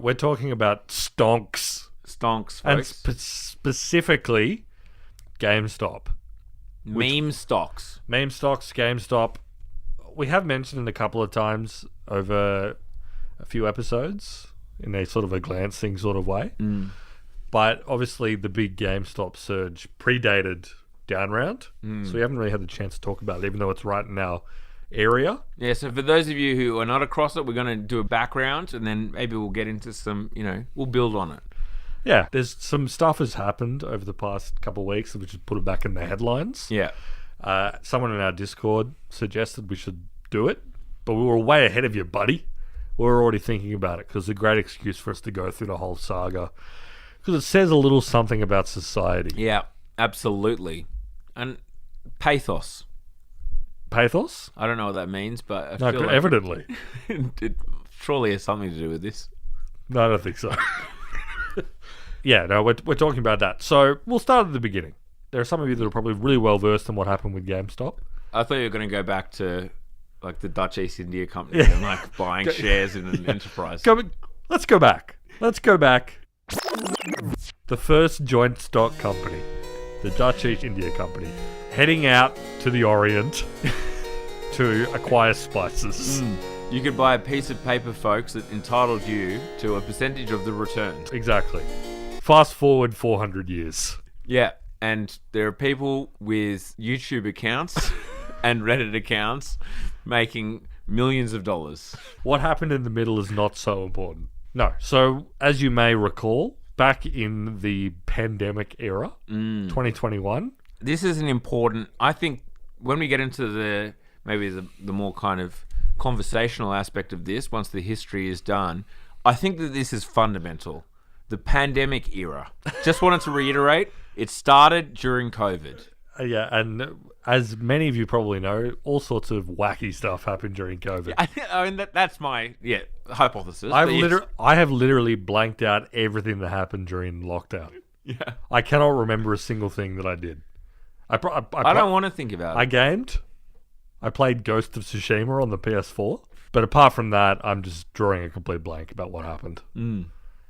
we're talking about stonks. Stonks, folks. And specifically GameStop. Meme stocks. Meme stocks, GameStop. We have mentioned it a couple of times over a few episodes in a sort of a glancing sort of way. But obviously the big GameStop surge predated down round. So we haven't really had the chance to talk about it, even though it's right in our area. Yeah, so for those of you who are not across it, we're going to do a background and then maybe we'll get into some, we'll build on it. Yeah, there's some stuff has happened over the past couple of weeks, which has put it back in the headlines. Yeah. Someone in our Discord suggested we should do it, but we were way ahead of you, buddy. We were already thinking about it because it's a great excuse for us to go through the whole saga because it says a little something about society. Yeah, absolutely. And pathos. Pathos? I don't know what that means, but I feel like evidently. it surely has something to do with this. No, I don't think so. Yeah, no, we're talking about that. So we'll start at the beginning. There are some of you that are probably really well versed in what happened with GameStop. I thought you were going to go back to like the Dutch East India Company and like buying shares in an enterprise. Let's go back. The first joint stock company, the Dutch East India Company, heading out to the Orient to acquire spices. You could buy a piece of paper, folks, that entitled you to a percentage of the returns. Exactly. Fast forward 400 years. Yeah, and there are people with YouTube accounts and Reddit accounts making millions of dollars. What happened in the middle is not so important. No. So, as you may recall, back in the pandemic era, 2021. This is an important... I think when we get into the more kind of conversational aspect of this, once the history is done, I think that this is fundamental. The pandemic era. Just wanted to reiterate, it started during COVID. Yeah, and as many of you probably know, all sorts of wacky stuff happened during COVID. I mean, that's my hypothesis. I have literally blanked out everything that happened during lockdown. Yeah, I cannot remember a single thing that I did. I don't want to think about it. I gamed. I played Ghost of Tsushima on the PS4. But apart from that, I'm just drawing a complete blank about what happened.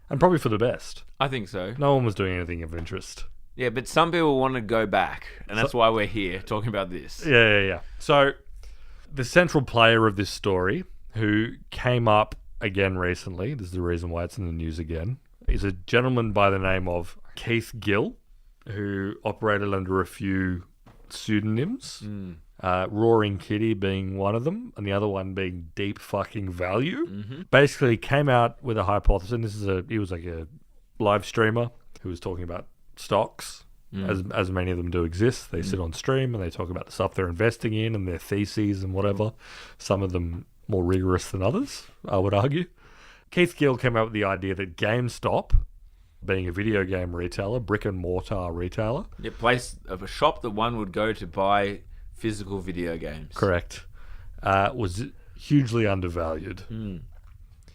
And probably for the best. I think so. No one was doing anything of interest. Yeah, but some people want to go back, and that's why we're here talking about this. Yeah. So, the central player of this story, who came up again recently, this is the reason why it's in the news again, is a gentleman by the name of Keith Gill, who operated under a few pseudonyms, RoaringKitty being one of them, and the other one being Deep Fucking Value. Basically came out with a hypothesis, and he was like a live streamer who was talking about stocks, as many of them do exist. They sit on stream and they talk about the stuff they're investing in and their theses and whatever. Some of them more rigorous than others, I would argue. Keith Gill came up with the idea that GameStop, being a video game retailer, brick and mortar retailer, a place of a shop that one would go to buy physical video games. Correct. Was hugely undervalued.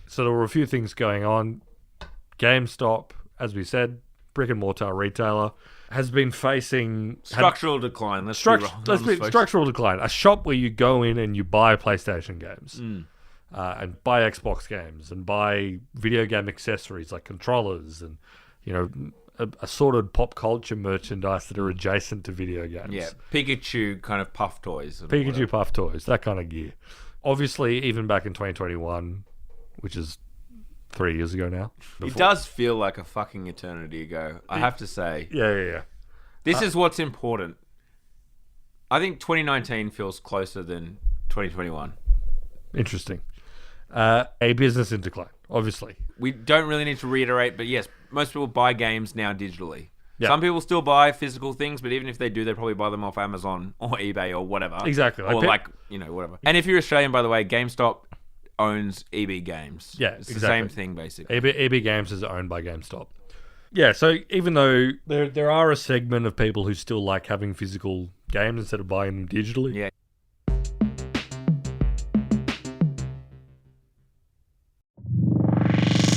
So there were a few things going on. GameStop, as we said, brick and mortar retailer, has been facing structural decline. Structural decline. A shop where you go in and you buy PlayStation games, and buy Xbox games, and buy video game accessories like controllers, and assorted pop culture merchandise that are adjacent to video games. Yeah, Pikachu kind of puff toys. Puff toys, that kind of gear. Obviously, even back in 2021, which is 3 years ago now. It does feel like a fucking eternity ago, I have to say. Yeah. This is what's important. I think 2019 feels closer than 2021. Interesting. A business in decline, obviously. We don't really need to reiterate, but yes, most people buy games now digitally. Yeah. Some people still buy physical things, but even if they do, they probably buy them off Amazon or eBay or whatever. Exactly. Or whatever. And if you're Australian, by the way, GameStop owns EB Games. Yeah, it's the same thing, basically. EB Games is owned by GameStop. Yeah, so even though there are a segment of people who still like having physical games instead of buying them digitally. Yeah.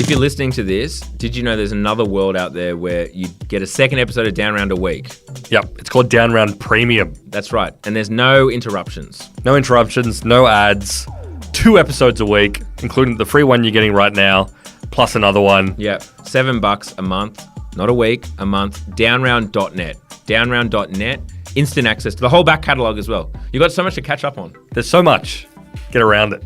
If you're listening to this, did you know there's another world out there where you get a second episode of Down Round a week? Yep, it's called Down Round Premium. That's right, and there's no interruptions. No interruptions, no ads, 2 episodes a week, including the free one you're getting right now, plus another one. Yeah, $7 a month, not a week, a month. Downround.net. Downround.net. Instant access to the whole back catalogue as well. You've got so much to catch up on. There's so much. Get around it.